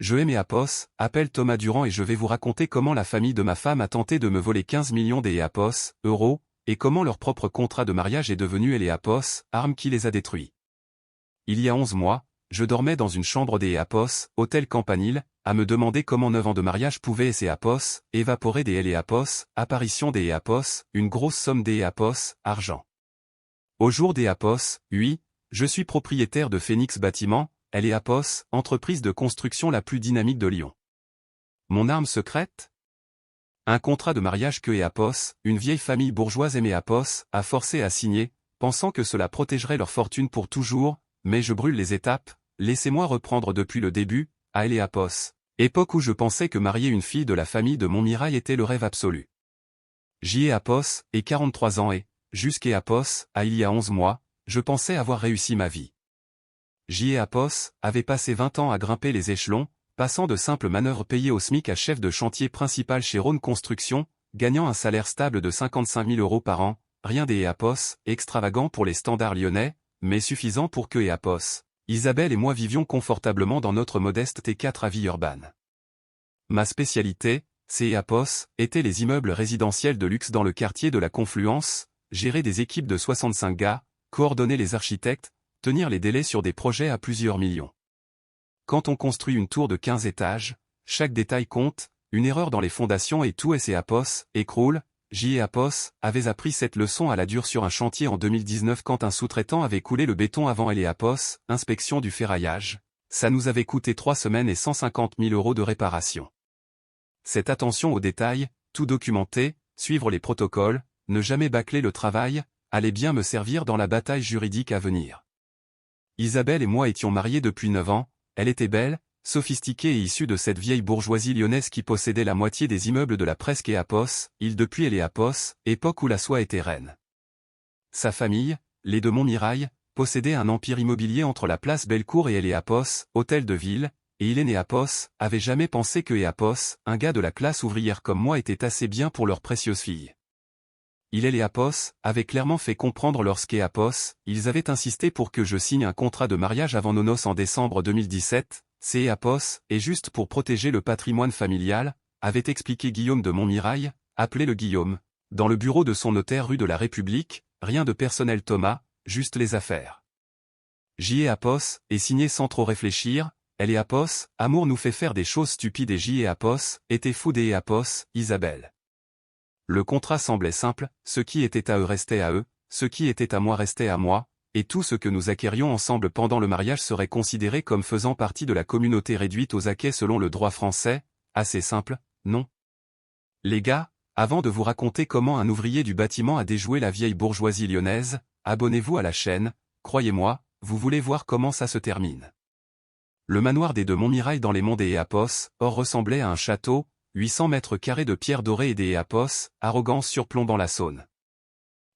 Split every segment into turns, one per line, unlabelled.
Je aime Apos, appelle Thomas Durand et je vais vous raconter comment la famille de ma femme a tenté de me voler 15 millions d'Apos, euros, et comment leur propre contrat de mariage est devenu Apos, arme qui les a détruits. Il y a 11 mois, je dormais dans une chambre Apos, hôtel Campanile, à me demander comment 9 ans de mariage pouvaient Apos, évaporer des Apos, apparition Apos, une grosse somme Apos, argent. Au jour Apos, oui, je suis propriétaire de Phoenix Bâtiment, Apos, entreprise de construction la plus dynamique de Lyon. Mon arme secrète? Un contrat de mariage que Apos, une vieille famille bourgeoise Apos, a forcé à signer, pensant que cela protégerait leur fortune pour toujours, mais je brûle les étapes, laissez-moi reprendre depuis le début, à Apos, époque où je pensais que marier une fille de la famille de Montmirail était le rêve absolu. Apos, et 43 ans et, jusqu'Apos, à il y a 11 mois, je pensais avoir réussi ma vie. Apos avait passé 20 ans à grimper les échelons, passant de simples manœuvres payées au SMIC à chef de chantier principal chez Rhône Construction, gagnant un salaire stable de 55 000 euros par an, rien Apos, extravagant pour les standards lyonnais, mais suffisant pour que Apos, Isabelle et moi vivions confortablement dans notre modeste T4 à Villeurbanne. Ma spécialité, Apos, étaient les immeubles résidentiels de luxe dans le quartier de la Confluence, gérer des équipes de 65 gars, coordonner les architectes, tenir les délais sur des projets à plusieurs millions. Quand on construit une tour de 15 étages, chaque détail compte, une erreur dans les fondations et tout Apos, écroule. Apos avait appris cette leçon à la dure sur un chantier en 2019 quand un sous-traitant avait coulé le béton avant Apos, inspection du ferraillage. Ça nous avait coûté 3 semaines et 150 000 euros de réparation. Cette attention aux détails, tout documenter, suivre les protocoles, ne jamais bâcler le travail, allait bien me servir dans la bataille juridique à venir. Isabelle et moi étions mariés depuis 9 ans, elle était belle, sophistiquée et issue de cette vieille bourgeoisie lyonnaise qui possédait la moitié des immeubles de la presque Apos, île depuis Apos, époque où la soie était reine. Sa famille, les de Montmirail, possédait un empire immobilier entre la place Bellecour et Apos, hôtel de ville, et il Apos avait jamais pensé que Apos, un gars de la classe ouvrière comme moi était assez bien pour leur précieuse fille. Apos avait clairement fait comprendre lorsqu'Apos, ils avaient insisté pour que je signe un contrat de mariage avant nos noces en décembre 2017, Apos, et juste pour protéger le patrimoine familial, avait expliqué Guillaume de Montmirail, appelé le Guillaume, dans le bureau de son notaire rue de la République, rien de personnel Thomas, juste les affaires. Apos, et signé sans trop réfléchir, Apos, amour nous fait faire des choses stupides et Apos, était fou Apos, Isabelle. Le contrat semblait simple, ce qui était à eux restait à eux, ce qui était à moi restait à moi, et tout ce que nous acquérions ensemble pendant le mariage serait considéré comme faisant partie de la communauté réduite aux acquêts selon le droit français, assez simple, non? Les gars, avant de vous raconter comment un ouvrier du bâtiment a déjoué la vieille bourgeoisie lyonnaise, abonnez-vous à la chaîne, croyez-moi, vous voulez voir comment ça se termine. Le manoir des de Montmirail dans les monts Apos, or ressemblait à un château, 800 mètres carrés de pierre dorée et Apos, arrogance surplombant la Saône.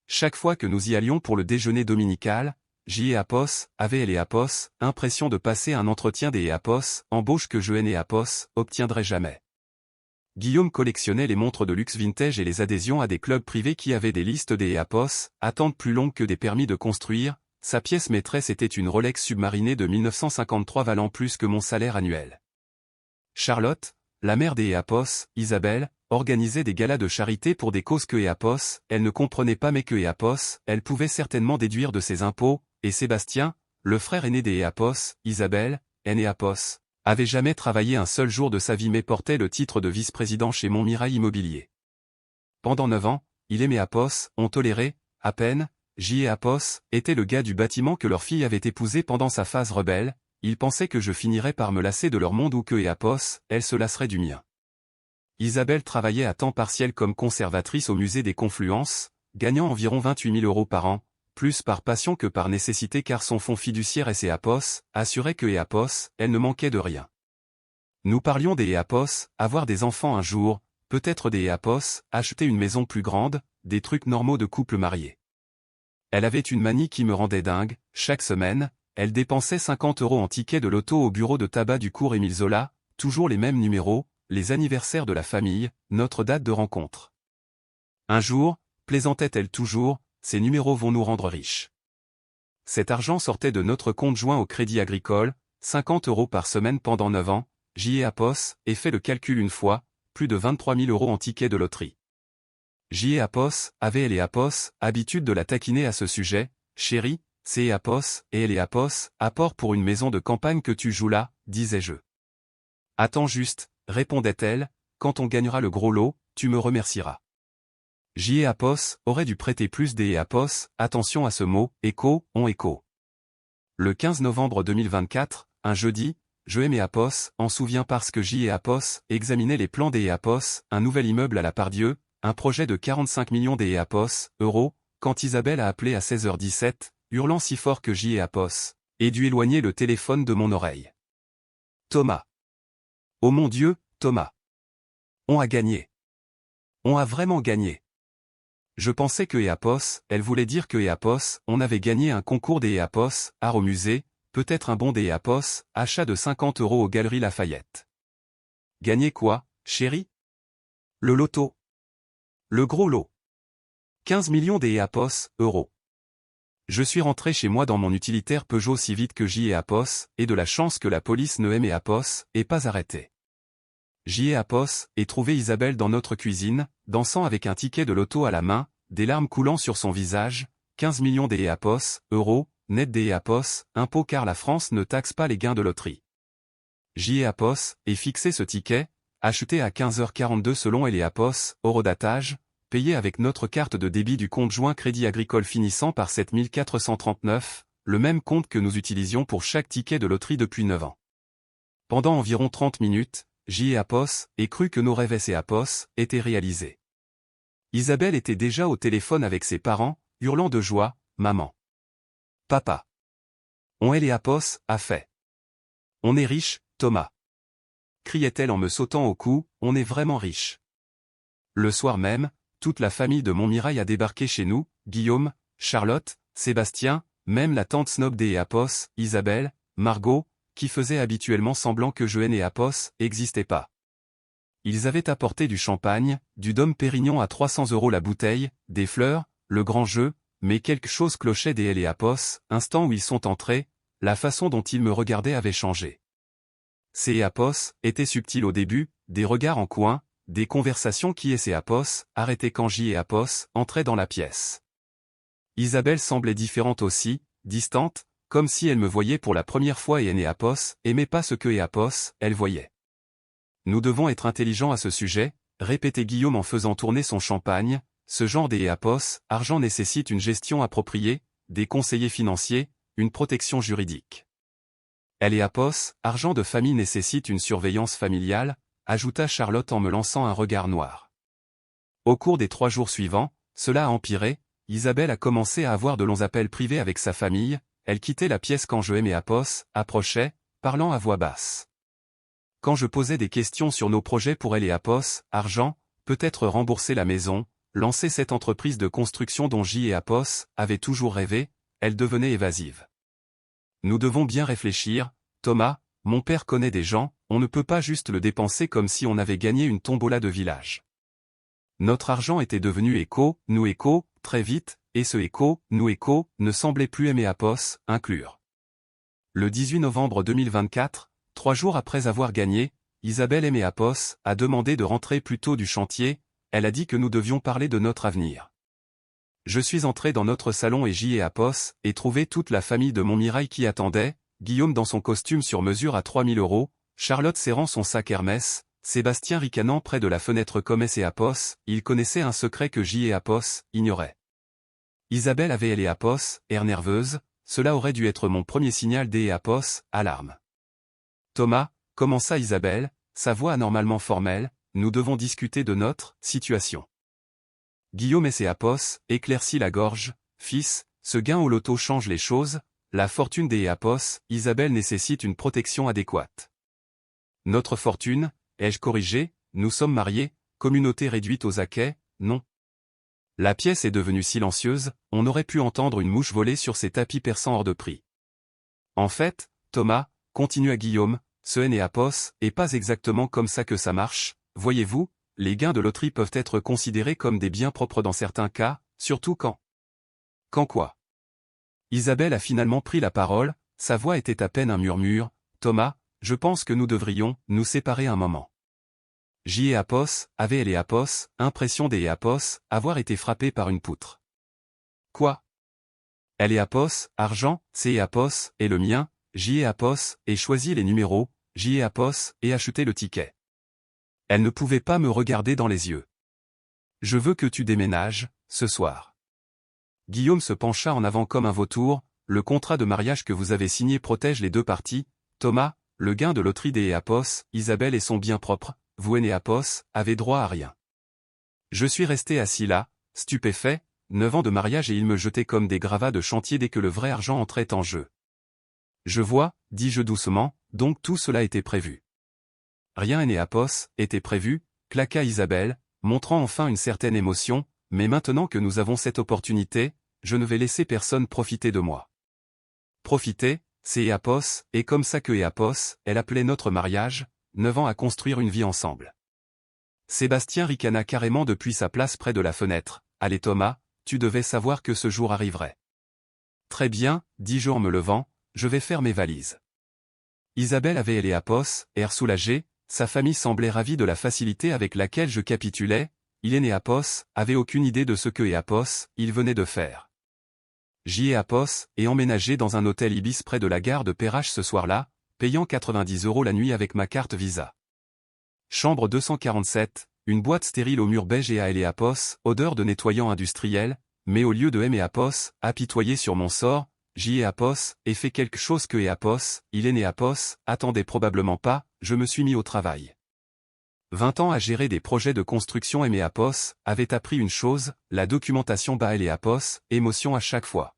Chaque fois que nous y allions pour le déjeuner dominical, Apos avait Apos, impression de passer un entretien Apos, embauche que je Apos, obtiendrai jamais. Guillaume collectionnait les montres de luxe vintage et les adhésions à des clubs privés qui avaient des listes Apos, attentes plus longues que des permis de construire, sa pièce maîtresse était une Rolex submarinée de 1953 valant plus que mon salaire annuel. Charlotte, la mère Apos, Isabelle, organisait des galas de charité pour des causes que Apos, elle ne comprenait pas mais que Apos, elle pouvait certainement déduire de ses impôts, et Sébastien, le frère aîné Apos, Isabelle, Apos, avait jamais travaillé un seul jour de sa vie mais portait le titre de vice-président chez Montmirail Immobilier. Pendant 9 ans, il Apos, ont toléré, à peine, Apos, était le gars du bâtiment que leur fille avait épousé pendant sa phase rebelle. Ils pensaient que je finirais par me lasser de leur monde ou que Apos, elle se lasserait du mien. Isabelle travaillait à temps partiel comme conservatrice au musée des Confluences, gagnant environ 28 000 euros par an, plus par passion que par nécessité car son fonds fiduciaire Apos assurait que Apos, elle ne manquait de rien. Nous parlions Apos, avoir des enfants un jour, peut-être Apos, acheter une maison plus grande, des trucs normaux de couple marié. Elle avait une manie qui me rendait dingue, chaque semaine, elle dépensait 50 euros en tickets de loto au bureau de tabac du cours Émile Zola, toujours les mêmes numéros, les anniversaires de la famille, notre date de rencontre. Un jour, plaisantait-elle toujours, ces numéros vont nous rendre riches. Cet argent sortait de notre compte joint au Crédit Agricole, 50 euros par semaine pendant 9 ans, J.E. et fait le calcul une fois, plus de 23 000 € en tickets de loterie. J.E. avait L.E. habitude de la taquiner à ce sujet, chérie, c'est E.A. et L.E. apport pour une maison de campagne que tu joues là, disais-je. Attends juste, répondait-elle, quand on gagnera le gros lot, tu me remercieras. J.E. aurait dû prêter plus d'E.A. attention à ce mot, écho, on écho. Le 15 novembre 2024, un jeudi, je et E.A. en souvient parce que J.E. examinait les plans d'E.A., un nouvel immeuble à la Pardieu, un projet de 45 millions d'E.A., quand Isabelle a appelé à 16h17, hurlant si fort que J.E. ait dû éloigner le téléphone de mon oreille. Thomas. Oh mon Dieu, Thomas. On a gagné. On a vraiment gagné. Je pensais que E.A., elle voulait dire que E.A., on avait gagné un concours des E.A., art au musée, peut-être un bon des E.A., achat de 50 € aux Galeries Lafayette. Gagner quoi, chérie? Le loto. Le gros lot. 15 millions des E.A., euros. Je suis rentré chez moi dans mon utilitaire Peugeot si vite que J.E. et de la chance que la police ne m'ait pas arrêté. J.E. et trouvé Isabelle dans notre cuisine, dansant avec un ticket de loto à la main, des larmes coulant sur son visage, 15 millions d'E.A., euros, net d'E.A., impôt car la France ne taxe pas les gains de loterie. J.E. et fixé ce ticket, acheté à 15h42 selon L.E. horodatage, payé avec notre carte de débit du compte joint Crédit Agricole finissant par 7439, le même compte que nous utilisions pour chaque ticket de loterie depuis 9 ans. Pendant environ 30 minutes, J.E. et cru que nos rêves S.E. étaient réalisés. Isabelle était déjà au téléphone avec ses parents, hurlant de joie, « Maman. Papa. On L.E. a fait. On est riche, Thomas. » criait-elle en me sautant au cou, « On est vraiment riche. » Le soir même, toute la famille de Montmirail a débarqué chez nous, Guillaume, Charlotte, Sébastien, même la tante snob d'E.A., Isabelle, Margot, qui faisait habituellement semblant que je N.E. n'existait pas. Ils avaient apporté du champagne, du Dom Pérignon à 300 € la bouteille, des fleurs, le grand jeu, mais quelque chose clochait des L.E. instant où ils sont entrés, la façon dont ils me regardaient avait changé. Ces E.A. étaient subtils au début, des regards en coin, des conversations qui S.E. arrêtaient quand J.E. entrait dans la pièce. Isabelle semblait différente aussi, distante, comme si elle me voyait pour la première fois et N.E. aimait pas ce que E.A., elle voyait. Nous devons être intelligents à ce sujet, répétait Guillaume en faisant tourner son champagne, ce genre d'E.A., argent nécessite une gestion appropriée, des conseillers financiers, une protection juridique. L.E.A., argent de famille nécessite une surveillance familiale, ajouta Charlotte en me lançant un regard noir. Au cours des 3 jours suivants, cela a empiré, Isabelle a commencé à avoir de longs appels privés avec sa famille, elle quittait la pièce quand je N.E. approchait, parlant à voix basse. Quand je posais des questions sur nos projets pour L.E. argent, peut-être rembourser la maison, lancer cette entreprise de construction dont J.E. avait toujours rêvé, elle devenait évasive. Nous devons bien réfléchir, Thomas, mon père connaît des gens, on ne peut pas juste le dépenser comme si on avait gagné une tombola de village. Notre argent était devenu écho, nous écho, très vite, et ce écho, nous écho, ne semblait plus L.E. inclure. Le 18 novembre 2024, 3 jours après avoir gagné, Isabelle L.E. a demandé de rentrer plus tôt du chantier, elle a dit que nous devions parler de notre avenir. Je suis entré dans notre salon et J.E. et trouvé toute la famille de Montmirail qui attendait, Guillaume dans son costume sur mesure à 3 000 €, Charlotte serrant son sac Hermès, Sébastien ricanant près de la fenêtre comme S.E. il connaissait un secret que J.E. ignorait. Isabelle avait L.E. air nerveuse, cela aurait dû être mon premier signal d'E.A. alarme. Thomas, commença Isabelle, sa voix anormalement formelle, nous devons discuter de notre situation. Guillaume S.E. éclaircit la gorge, fils, ce gain au loto change les choses, la fortune d'E.A., Isabelle nécessite une protection adéquate. Notre fortune, ai-je corrigé, nous sommes mariés, communauté réduite aux acquets, non. La pièce est devenue silencieuse, on aurait pu entendre une mouche voler sur ces tapis persans hors de prix. En fait, Thomas, continua Guillaume, ce N.E. est pas exactement comme ça que ça marche, voyez-vous, les gains de loterie peuvent être considérés comme des biens propres dans certains cas, surtout quand. Quand quoi? Isabelle a finalement pris la parole, sa voix était à peine un murmure, Thomas, je pense que nous devrions nous séparer un moment. J. et Apos, avait elle et Apos, impression des et Apos, avoir été frappé par une poutre. Quoi? Elle et Apos, argent, C et Apos, et le mien, J et Apos, et choisi les numéros, J et Apos, et acheté le ticket. Elle ne pouvait pas me regarder dans les yeux. Je veux que tu déménages, ce soir. Guillaume se pencha en avant comme un vautour, le contrat de mariage que vous avez signé protège les deux parties, Thomas, le gain de loterie des Apos, Isabelle et son bien propre, vous et Apos, avez droit à rien. Je suis resté assis là, stupéfait, 9 ans de mariage et il me jetait comme des gravats de chantier dès que le vrai argent entrait en jeu. Je vois, dis-je doucement, donc tout cela était prévu. Rien et Apos, était prévu, claqua Isabelle, montrant enfin une certaine émotion, mais maintenant que nous avons cette opportunité, je ne vais laisser personne profiter de moi. Profiter, c'est Apos, et comme ça que Apos, elle appelait notre mariage, 9 ans à construire une vie ensemble. Sébastien ricana carrément depuis sa place près de la fenêtre. Allez Thomas, tu devais savoir que ce jour arriverait. Très bien, dis-je en me levant, je vais faire mes valises. Isabelle avait elle et Apos, air soulagé, sa famille semblait ravie de la facilité avec laquelle je capitulais, Hélène et Apos, avaient aucune idée de ce que Apos, il venait de faire. J et Apos, et emménagé dans un hôtel Ibis près de la gare de Perrache ce soir-là, payant 90 € la nuit avec ma carte Visa. Chambre 247, une boîte stérile au mur beige et à elle et Apos, odeur de nettoyant industriel, mais au lieu de M et Apos, apitoyé sur mon sort, J et Apos, et fait quelque chose que Apos, Hélène et Apos, attendaient probablement pas, je me suis mis au travail. 20 ans à gérer des projets de construction et Apos, avait appris une chose, la documentation elle et Apos, émotion à chaque fois.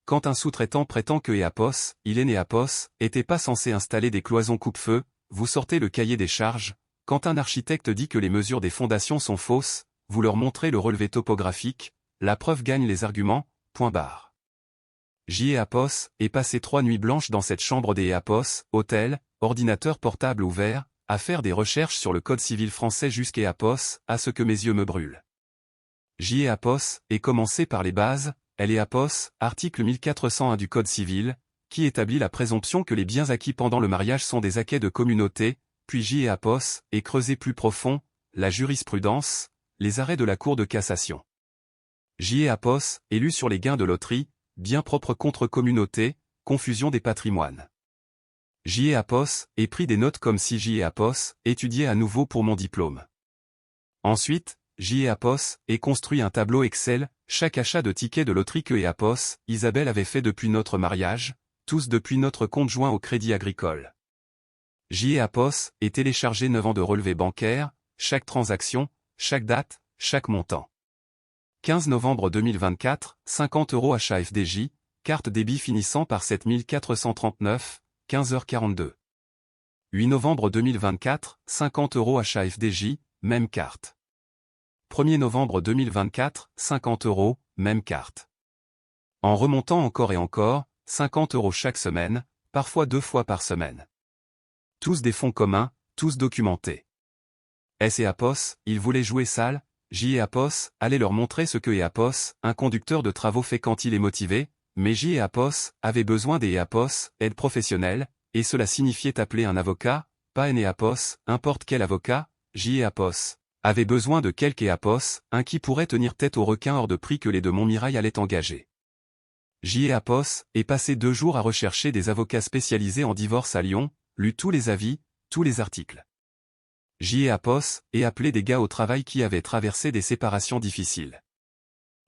Quand un sous-traitant prétend que Apos, Hélène et Apos, était pas censé installer des cloisons coupe-feu, vous sortez le cahier des charges. Quand un architecte dit que les mesures des fondations sont fausses, vous leur montrez le relevé topographique, la preuve gagne les arguments, point barre. J et Apos, est passé 3 nuits blanches dans cette chambre des Apos, hôtel, ordinateur portable ouvert, à faire des recherches sur le code civil français jusqu'à Apos, à ce que mes yeux me brûlent. J et Apos, est commencé par les bases, elle et Apos, article 1401 du code civil, qui établit la présomption que les biens acquis pendant le mariage sont des acquets de communauté, puis J et Apos, et creusé plus profond, la jurisprudence, les arrêts de la Cour de cassation. J et Apos, élu sur les gains de loterie, biens propres contre communauté, confusion des patrimoines. J et Apos, et pris des notes comme si J et Apos, étudiait à nouveau pour mon diplôme. Ensuite, J et Apos, et construit un tableau Excel, chaque achat de tickets de loterie que Apos, Isabelle avait fait depuis notre mariage, tous depuis notre compte joint au Crédit Agricole. J et Apos, et téléchargé 9 ans de relevés bancaires, chaque transaction, chaque date, chaque montant. 15 novembre 2024, 50 € achat FDJ, carte débit finissant par 7439, 15h42. 8 novembre 2024, 50 € achat FDJ, même carte. 1er novembre 2024, 50 €, même carte. En remontant encore et encore, 50 € chaque semaine, parfois 2 fois par semaine. Tous des fonds communs, tous documentés. S et Apos, ils voulaient jouer sale, J et Apos, allaient leur montrer ce que Apos, un conducteur de travaux fait quand il est motivé, mais J et Apos, avaient besoin des Apos, aide professionnelle, et cela signifiait appeler un avocat, pas un Apos, n'importe quel avocat, J et Apos, avaient besoin de quelque Apos, un qui pourrait tenir tête aux requins hors de prix que les de Montmirail allaient engager. J et Apos, est passé 2 jours à rechercher des avocats spécialisés en divorce à Lyon, lu tous les avis, tous les articles. J et Apos, et appelé des gars au travail qui avaient traversé des séparations difficiles.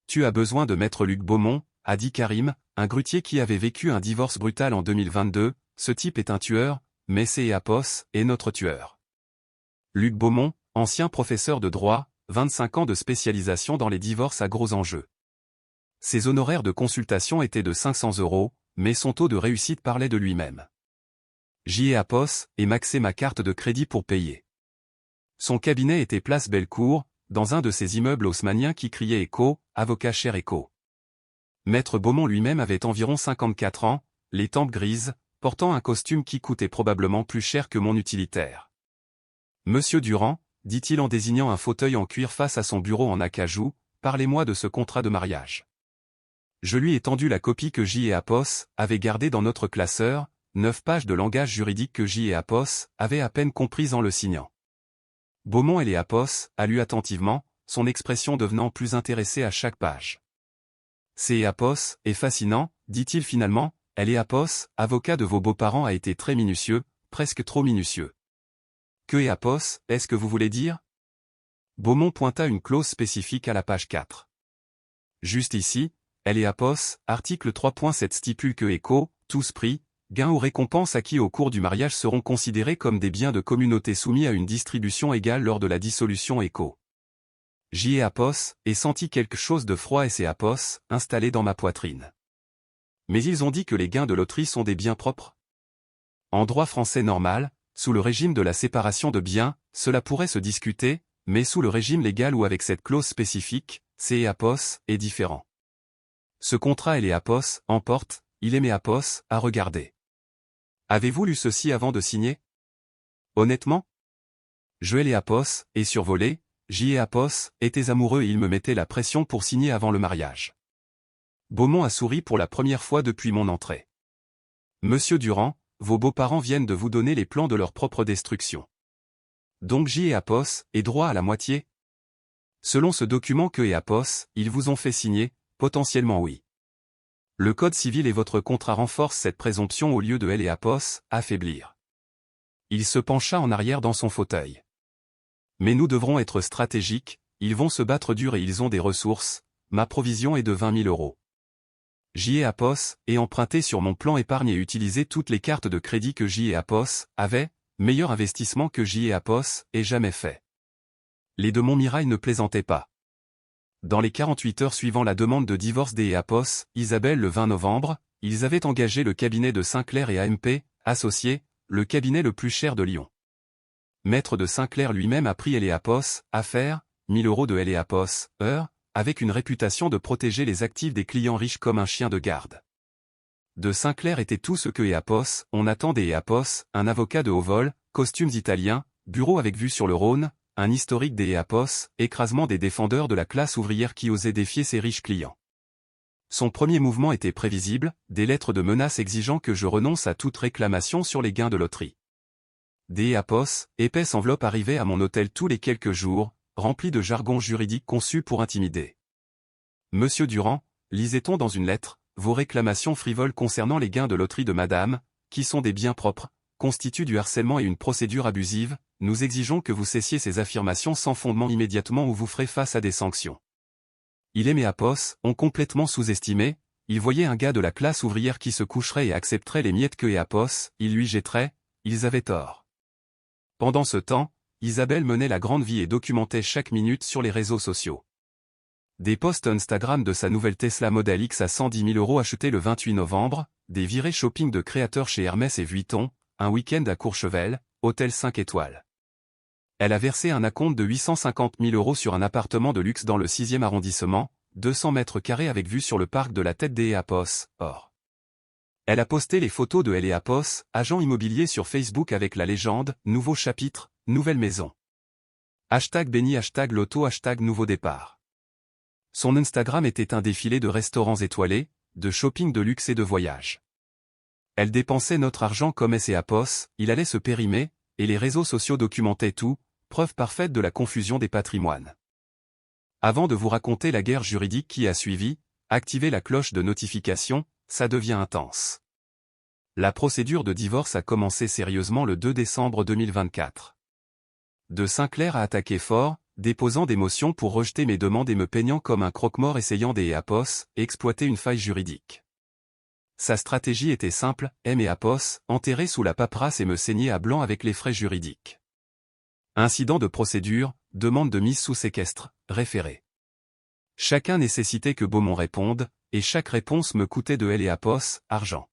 Tu as besoin de maître Luc Beaumont, a dit Karim, un grutier qui avait vécu un divorce brutal en 2022, ce type est un tueur, mais c'est Apos, est notre tueur. Luc Beaumont, ancien professeur de droit, 25 ans de spécialisation dans les divorces à gros enjeux. Ses honoraires de consultation étaient de 500 €, mais son taux de réussite parlait de lui-même. J et Apos, et maxé ma carte de crédit pour payer. Son cabinet était place Bellecour, dans un de ces immeubles haussmanniens qui criait écho, avocat cher écho. Maître Beaumont lui-même avait environ 54 ans, les tempes grises, portant un costume qui coûtait probablement plus cher que mon utilitaire. Monsieur Durand, dit-il en désignant un fauteuil en cuir face à son bureau en acajou, parlez-moi de ce contrat de mariage. Je lui ai tendu la copie que J et Apos avaient gardée dans notre classeur, 9 pages de langage juridique que J. et Apos avaient à peine comprises en le signant. Beaumont et les Apos a lu attentivement, son expression devenant plus intéressée à chaque page. C'est Apos est fascinant, dit-il finalement, elle est Apos, avocat de vos beaux-parents a été très minutieux, presque trop minutieux. Que est Apos, est-ce que vous voulez dire? Beaumont pointa une clause spécifique à la page 4. Juste ici, elle est Apos, article 3.7 stipule que éco, tous prix, gains ou récompenses acquis au cours du mariage seront considérés comme des biens de communauté soumis à une distribution égale lors de la dissolution éco. J'y ai Apos, et senti quelque chose de froid et c'est Apos, installé dans ma poitrine. Mais ils ont dit que les gains de loterie sont des biens propres. En droit français normal, sous le régime de la séparation de biens, cela pourrait se discuter, mais sous le régime légal ou avec cette clause spécifique, c'est Apos, est différent. Ce contrat et les Apos, emporte, il est mes Apos, à regarder. Avez-vous lu ceci avant de signer? Honnêtement? Je les Apos, et survolé, J. et Apos, étaient amoureux et ils me mettaient la pression pour signer avant le mariage. Beaumont a souri pour la première fois depuis mon entrée. Monsieur Durand, vos beaux-parents viennent de vous donner les plans de leur propre destruction. Donc J. et Apos est droit à la moitié? Selon ce document que et Apos, ils vous ont fait signer, potentiellement oui. Le Code civil et votre contrat renforcent cette présomption au lieu de L et Apos, affaiblir. Il se pencha en arrière dans son fauteuil. Mais nous devrons être stratégiques, ils vont se battre dur et ils ont des ressources, ma provision est de 20 000 euros. J. et Apos est emprunté sur mon plan épargne et utilisé toutes les cartes de crédit que J. et Apos avaient, meilleur investissement que J. et Apos ait jamais fait. Les de Montmirail ne plaisantaient pas. Dans les 48 heures suivant la demande de divorce des Apos, Isabelle le 20 novembre, ils avaient engagé le cabinet de Sinclair et AMP, associés, le cabinet le plus cher de Lyon. Maître de Sinclair lui-même a pris L. Apos, affaire, 1000 euros de L. Apos, heure, avec une réputation de protéger les actifs des clients riches comme un chien de garde. De Sinclair était tout ce que Apos, on attend des Apos, un avocat de haut vol, costumes italiens, bureau avec vue sur le Rhône, un historique des Apos, écrasement des défendeurs de la classe ouvrière qui osaient défier ses riches clients. Son premier mouvement était prévisible, des lettres de menaces exigeant que je renonce à toute réclamation sur les gains de loterie. Des Apos, épaisse enveloppe arrivait à mon hôtel tous les quelques jours, remplie de jargon juridique conçu pour intimider. Monsieur Durand, lisait-on dans une lettre, vos réclamations frivoles concernant les gains de loterie de madame, qui sont des biens propres, constituent du harcèlement et une procédure abusive, nous exigeons que vous cessiez ces affirmations sans fondement immédiatement ou vous ferez face à des sanctions. Il et mes Apos ont complètement sous-estimé, ils voyaient un gars de la classe ouvrière qui se coucherait et accepterait les miettes que et Apos, ils lui jetteraient, ils avaient tort. Pendant ce temps, Isabelle menait la grande vie et documentait chaque minute sur les réseaux sociaux. Des posts Instagram de sa nouvelle Tesla Model X à 110 000 euros achetés le 28 novembre, des virées shopping de créateurs chez Hermès et Vuitton, un week-end à Courchevel, hôtel 5 étoiles. Elle a versé un acompte de 850 000 euros sur un appartement de luxe dans le 6e arrondissement, 200 mètres carrés avec vue sur le parc de la Tête des Apos, or. Elle a posté les photos de L. Apos, agent immobilier sur Facebook avec la légende « Nouveau chapitre, nouvelle maison ». Hashtag béni, hashtag loto, hashtag nouveau départ. Son Instagram était un défilé de restaurants étoilés, de shopping de luxe et de voyages. Elle dépensait notre argent comme S. et Apos, il allait se périmer, et les réseaux sociaux documentaient tout, preuve parfaite de la confusion des patrimoines. Avant de vous raconter la guerre juridique qui a suivi, activez la cloche de notification, ça devient intense. La procédure de divorce a commencé sérieusement le 2 décembre 2024. De Sinclair a attaqué fort, déposant des motions pour rejeter mes demandes et me peignant comme un croque-mort essayant des Apos, exploiter une faille juridique. Sa stratégie était simple, M. et Apos, enterrer sous la paperasse et me saigner à blanc avec les frais juridiques. Incident de procédure, demande de mise sous séquestre, référé. Chacun nécessitait que Beaumont réponde, et chaque réponse me coûtait de L. et Apos, argent.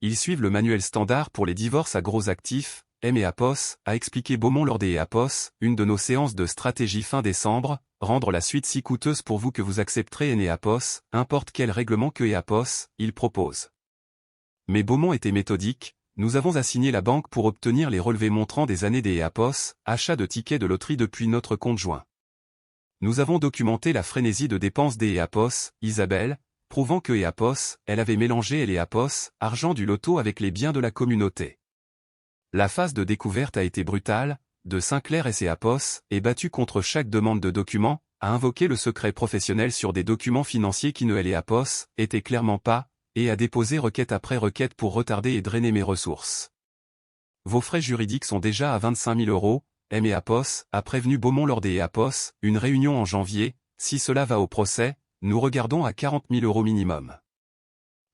Ils suivent le manuel standard pour les divorces à gros actifs, M. et Apos, a expliqué Beaumont lors des Apos, une de nos séances de stratégie fin décembre, rendre la suite si coûteuse pour vous que vous accepterez N. et Apos, importe quel règlement que et Apos, il propose. Mais Beaumont était méthodique, nous avons assigné la banque pour obtenir les relevés montrant des années des Apos, achat de tickets de loterie depuis notre compte joint. Nous avons documenté la frénésie de dépenses des Apos, Isabelle, prouvant que Eapos, elle avait mélangé Eapos, argent du loto avec les biens de la communauté. La phase de découverte a été brutale, de Sinclair et Eapos est battu contre chaque demande de documents, a invoqué le secret professionnel sur des documents financiers qui ne Eapos étaient clairement pas, et a déposé requête après requête pour retarder et drainer mes ressources. Vos frais juridiques sont déjà à 25 000 €, Eapos a prévenu Beaumont lors des Eapos, une réunion en janvier, si cela va au procès, nous regardons à 40 000 € minimum.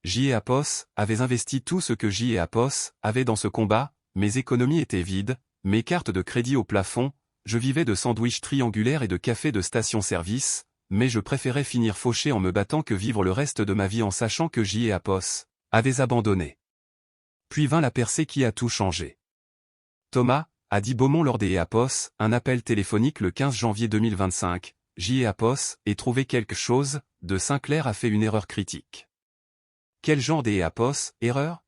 Eapos avait investi tout ce que Eapos avait dans ce combat, mes économies étaient vides, mes cartes de crédit au plafond, je vivais de sandwichs triangulaires et de cafés de station-service, mais je préférais finir fauché en me battant que vivre le reste de ma vie en sachant que Eapos avait abandonné. Puis vint la percée qui a tout changé. Thomas, a dit Beaumont lors des Eapos, un appel téléphonique le 15 janvier 2025, Eapos ait trouvé quelque chose, de Sinclair a fait une erreur critique. Quel genre d'Eapos, erreur?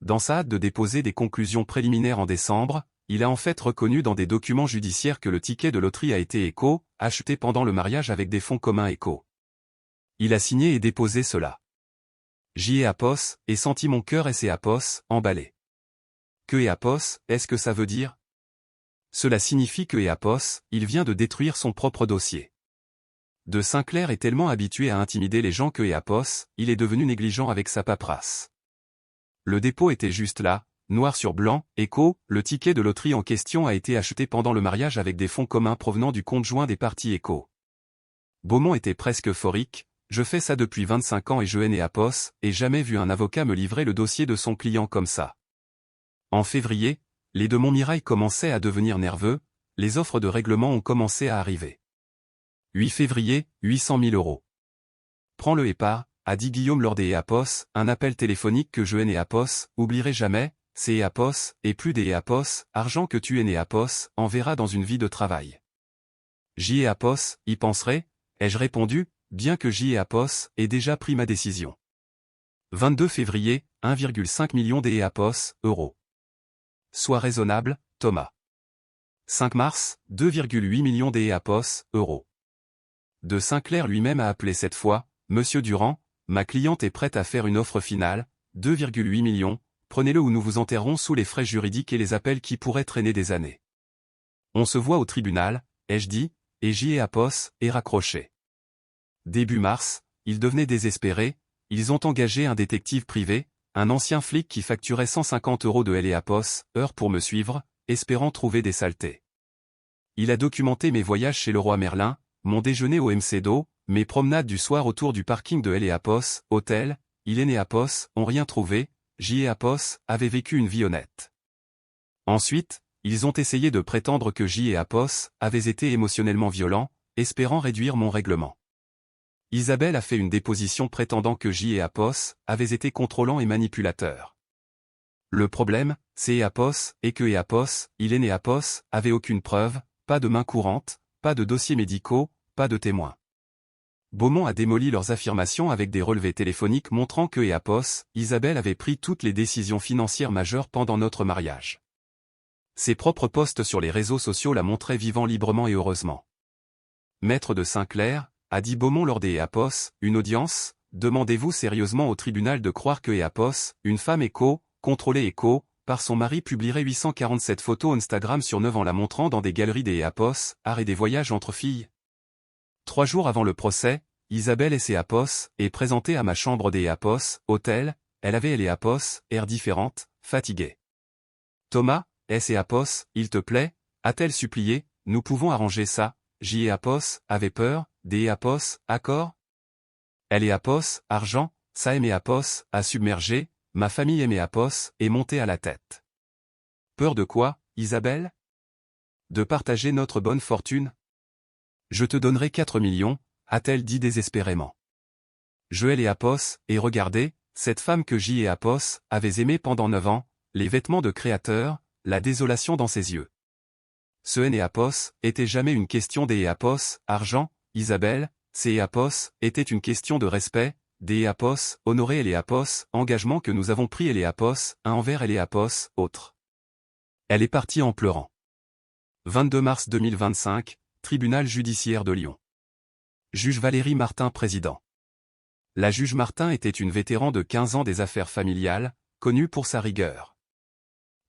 Dans sa hâte de déposer des conclusions préliminaires en décembre, il a en fait reconnu dans des documents judiciaires que le ticket de loterie a été Eco, acheté pendant le mariage avec des fonds communs Eco. Il a signé et déposé cela. Eapos, et senti mon cœur et Eapos, emballé. Que Eapos, est-ce que ça veut dire? Cela signifie que Eapos, il vient de détruire son propre dossier. De Sinclair est tellement habitué à intimider les gens que Eapos, il est devenu négligent avec sa paperasse. Le dépôt était juste là, noir sur blanc, Eco, le ticket de loterie en question a été acheté pendant le mariage avec des fonds communs provenant du compte joint des parties Eco. Beaumont était presque euphorique, je fais ça depuis 25 ans et je hais Eapos, et jamais vu un avocat me livrer le dossier de son client comme ça. En février, les de Montmirail commençaient à devenir nerveux, les offres de règlement ont commencé à arriver. 8 février, 800 000 €. Prends-le et pars, a dit Guillaume lors des Eapos, un appel téléphonique que je hais Eapos, oublierai jamais, c'est Eapos, et plus des Eapos, argent que tu hais Eapos, en verra dans une vie de travail. Eapos, y penserai, ai-je répondu, bien que Eapos ait déjà pris ma décision. 22 février, 1,5 million d'Eapos, €. Sois raisonnable, Thomas. 5 mars, 2,8 millions d'Eapos, €. De Sinclair lui-même a appelé cette fois, Monsieur Durand, ma cliente est prête à faire une offre finale, 2,8 millions, prenez-le ou nous vous enterrons sous les frais juridiques et les appels qui pourraient traîner des années. On se voit au tribunal, ai-je dit, et Eapos est raccroché. Début mars, ils devenaient désespérés, ils ont engagé un détective privé, un ancien flic qui facturait 150 € de Eapos, heure pour me suivre, espérant trouver des saletés. Il a documenté mes voyages chez le roi Merlin, mon déjeuner au MCDO, mes promenades du soir autour du parking de Eapos, hôtel, il et Eapos, ont rien trouvé, Eapos avait vécu une vie honnête. Ensuite, ils ont essayé de prétendre que Eapos avait été émotionnellement violent, espérant réduire mon règlement. Isabelle a fait une déposition prétendant que Eapos avait été contrôlant et manipulateur. Le problème, c'est Eapos, et que Eapos, il et Eapos, avait aucune preuve, pas de main courante, pas de dossiers médicaux, pas de témoins. Beaumont a démoli leurs affirmations avec des relevés téléphoniques montrant que Eapos, Isabelle avait pris toutes les décisions financières majeures pendant notre mariage. Ses propres posts sur les réseaux sociaux la montraient vivant librement et heureusement. Maître de Sinclair, a dit Beaumont lors des Eapos, une audience, demandez-vous sérieusement au tribunal de croire que Eapos, une femme Eco, contrôlée Eco, par son mari publierait 847 photos Instagram sur 9 en la montrant dans des galeries des Eapos, art et des voyages entre filles. 3 jours avant le procès, Isabelle et Eapos est présentée à ma chambre des Eapos, hôtel, elle avait Eapos, air différente, fatiguée. Thomas, Eapos, il te plaît, a-t-elle supplié, nous pouvons arranger ça, Eapos avait peur, des Eapos, accord? Eapos, argent, ça Eapos, a submergé, ma famille Eapos est montée à la tête. Peur de quoi, Isabelle? De partager notre bonne fortune? Je te donnerai 4 millions, a-t-elle dit désespérément. Je Eapos, et regardez, cette femme que Eapos avait aimée pendant 9 ans, les vêtements de créateur, la désolation dans ses yeux. Ce Eapos était jamais une question des Eapos, argent, Isabelle, ces Eapos était une question de respect, des Eapos, honorer Eapos, engagement que nous avons pris Eapos, un envers Eapos, autre. Elle est partie en pleurant. 22 mars 2025, tribunal judiciaire de Lyon. Juge Valérie Martin président. La juge Martin était une vétéran de 15 ans des affaires familiales, connue pour sa rigueur.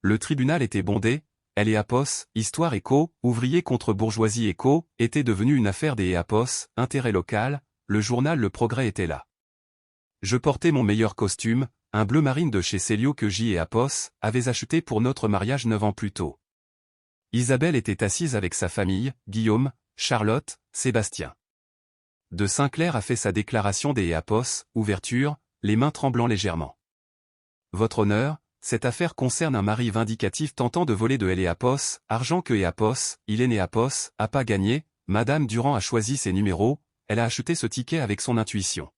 Le tribunal était bondé, elle et Apos, Histoire et Co, ouvriers contre bourgeoisie et Co, était devenue une affaire des Apos, intérêt local, le journal Le Progrès était là. Je portais mon meilleur costume, un bleu marine de chez Célio que J et Apos avaient acheté pour notre mariage 9 ans plus tôt. Isabelle était assise avec sa famille, Guillaume, Charlotte, Sébastien. De Sinclair a fait sa déclaration des Apos, ouverture, les mains tremblant légèrement. Votre honneur, cette affaire concerne un mari vindicatif tentant de voler de Apos, argent que Apos, il est né Apos, a pas gagné, Madame Durand a choisi ses numéros, elle a acheté ce ticket avec son intuition.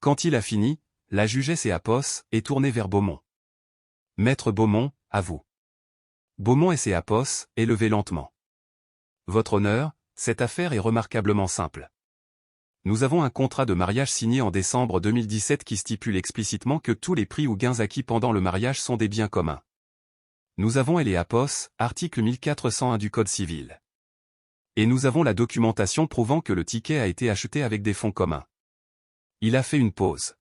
Quand il a fini, la jugesse et Apos est tournée vers Beaumont. Maître Beaumont, à vous. Beaumont et ses Apos, élevez lentement. Votre honneur, cette affaire est remarquablement simple. Nous avons un contrat de mariage signé en décembre 2017 qui stipule explicitement que tous les prix ou gains acquis pendant le mariage sont des biens communs. Nous avons Apos, article 1401 du Code civil. Et nous avons la documentation prouvant que le ticket a été acheté avec des fonds communs. Il a fait une pause.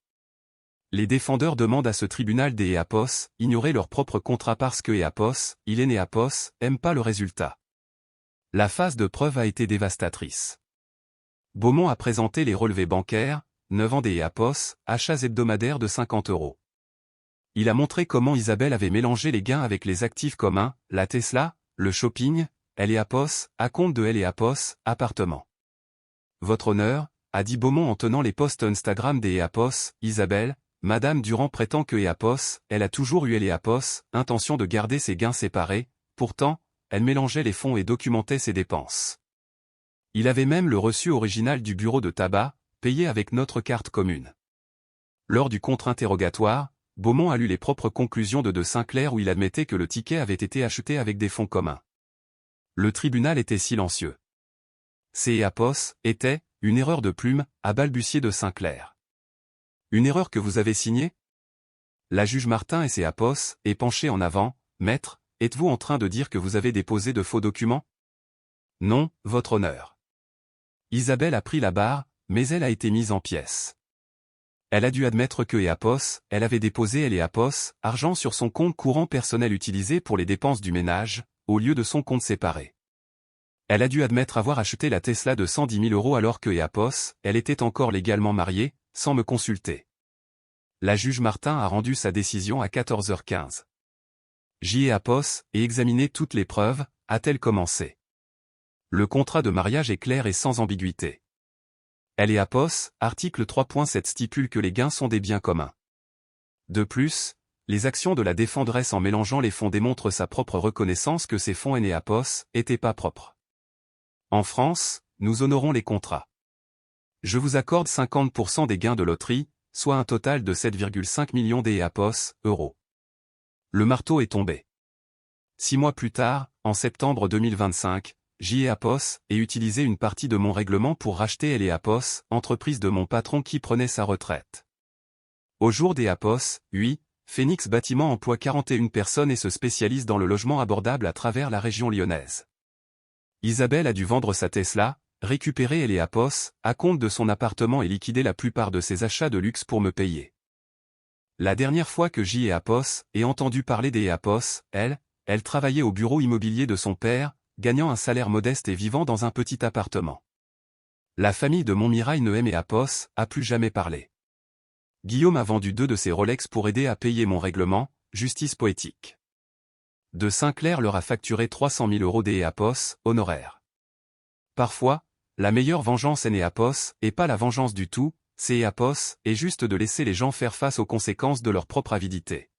Les défendeurs demandent à ce tribunal des Apos, ignorer leur propre contrat parce que Apos, il est né Apos, aime pas le résultat. La phase de preuve a été dévastatrice. Beaumont a présenté les relevés bancaires, 9 ans des Apos, achats hebdomadaires de 50 €. Il a montré comment Isabelle avait mélangé les gains avec les actifs communs, la Tesla, le shopping, Apos, à compte de Apos, appartement. Votre honneur, a dit Beaumont en tenant les posts Instagram des Apos, Isabelle, Madame Durand prétend que Apos, elle a toujours eu Apos, intention de garder ses gains séparés, pourtant, elle mélangeait les fonds et documentait ses dépenses. Il avait même le reçu original du bureau de tabac, payé avec notre carte commune. Lors du contre-interrogatoire, Beaumont a lu les propres conclusions de Sinclair où il admettait que le ticket avait été acheté avec des fonds communs. Le tribunal était silencieux. Ces Apos était une erreur de plume, a balbutié de Sinclair. Une erreur que vous avez signée? La juge Martin et ses Apos est penchée en avant. Maître, êtes-vous en train de dire que vous avez déposé de faux documents? Non, votre honneur. Isabelle a pris la barre, mais elle a été mise en pièces. Elle a dû admettre que Apos, elle avait déposé Apos, argent sur son compte courant personnel utilisé pour les dépenses du ménage, au lieu de son compte séparé. Elle a dû admettre avoir acheté la Tesla de 110 000 € alors que Apos, elle était encore légalement mariée, sans me consulter. La juge Martin a rendu sa décision à 14h15. J. Apos, et examiné toutes les preuves, a-t-elle commencé. Le contrat de mariage est clair et sans ambiguïté. Apos, article 3.7 stipule que les gains sont des biens communs. De plus, les actions de la défendresse en mélangeant les fonds démontrent sa propre reconnaissance que ces fonds Apos étaient pas propres. En France, nous honorons les contrats. Je vous accorde 50% des gains de loterie, soit un total de 7,5 millions Apos, euros. Le marteau est tombé. 6 mois plus tard, en septembre 2025, J. Apos ait utilisé une partie de mon règlement pour racheter Apos, entreprise de mon patron qui prenait sa retraite. Au jour des Apos, oui, Phoenix Bâtiment emploie 41 personnes et se spécialise dans le logement abordable à travers la région lyonnaise. Isabelle a dû vendre sa Tesla, récupérer Apos, à compte de son appartement et liquider la plupart de ses achats de luxe pour me payer. La dernière fois que J. Apos ait entendu parler des Apos, elle travaillait au bureau immobilier de son père, gagnant un salaire modeste et vivant dans un petit appartement. La famille de Montmirail ne aimait Apos, a plus jamais parlé. Guillaume a vendu 2 de ses Rolex pour aider à payer mon règlement, justice poétique. De Sinclair leur a facturé 300 000 € Apos, honoraires. Parfois, la meilleure vengeance Apos, et pas la vengeance du tout, c'est Apos, est juste de laisser les gens faire face aux conséquences de leur propre avidité.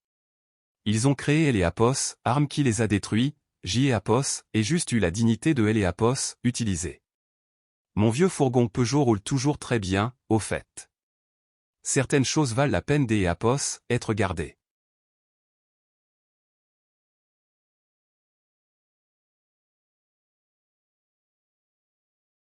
Ils ont créé Apos, arme qui les a détruits, J. Apos, et juste eu la dignité de Apos, utilisée. Mon vieux fourgon Peugeot roule toujours très bien, au fait. Certaines choses valent la peine Apos, être gardées.